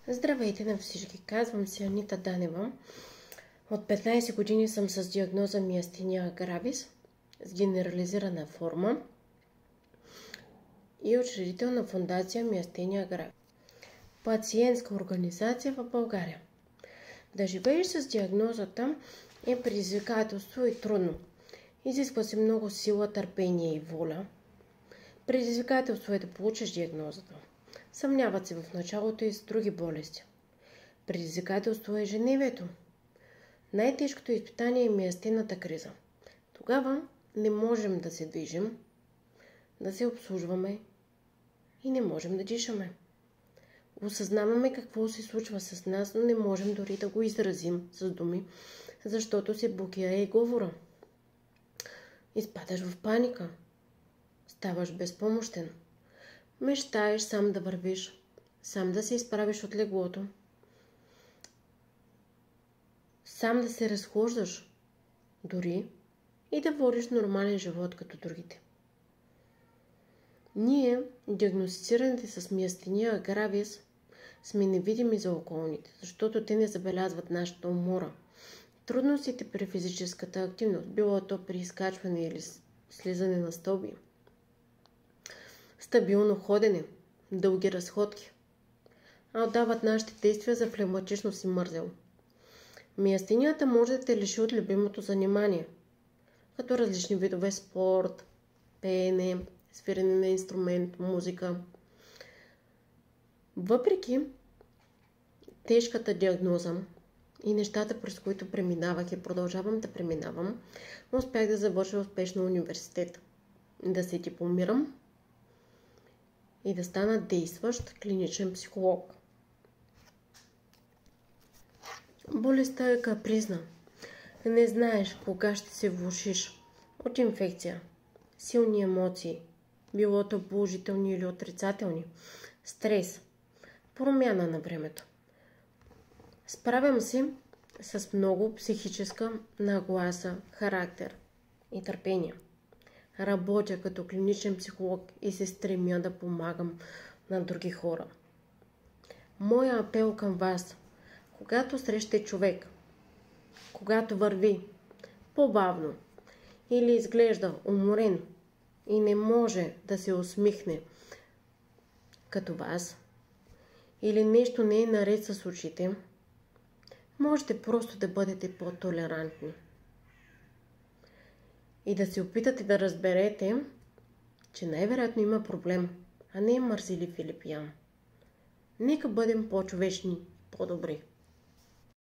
Здравейте на всички! Казвам се Анита Данева. От 15 години съм с диагноза миастения гравис с генерализирана форма и учредител на фондация Миастения гравис. Пациентска организация в България. Да живееш с диагнозата е предизвикателство и трудно. Изисква се много сила, търпение и воля. Предизвикателство е да получиш диагнозата. Съмняват се в началото и с други болести. Предизвикателство е ежедневието. Най-тежкото изпитание е миастенната криза. Тогава не можем да се движим, да се обслужваме и не можем да дишаме. Осъзнаваме какво се случва с нас, но не можем дори да го изразим с думи, защото се блокира и говора. Изпадаш в паника. Ставаш безпомощен. Мечтаеш сам да вървиш, сам да се изправиш от леглото, сам да се разхождаш, дори и да водиш нормален живот като другите. Ние, диагностицираните с миастения гравис, сме невидими за околните, защото те не забелязват нашата умора. Трудностите при физическата активност, било то при изкачване или слизане на стълби, стабилно ходене, дълги разходки, а отдават нашите действия за флегматичност и мързел. Миастенията може да те лиши от любимото занимание, като различни видове спорт, пеене, свирене на инструмент, музика. Въпреки тежката диагноза и нещата, през които преминавах и продължавам да преминавам, успях да завърша успешно университет, да се дипломирам и да стана действащ клиничен психолог. Болестта е капризна. Не знаеш кога ще се влошиш от инфекция, силни емоции, било то положителни или отрицателни, стрес, промяна на времето. Справям се с много психическа нагласа, характер и търпение. Работя като клиничен психолог и се стремя да помагам на други хора. Моя апел към вас, когато срещате човек, когато върви по-бавно или изглежда уморен и не може да се усмихне като вас, или нещо не е наред с очите, можете просто да бъдете по-толерантни. И да се опитате да разберете, че най-вероятно има проблем, а не е мързелив или пиян. Нека бъдем по-човечни, по-добри.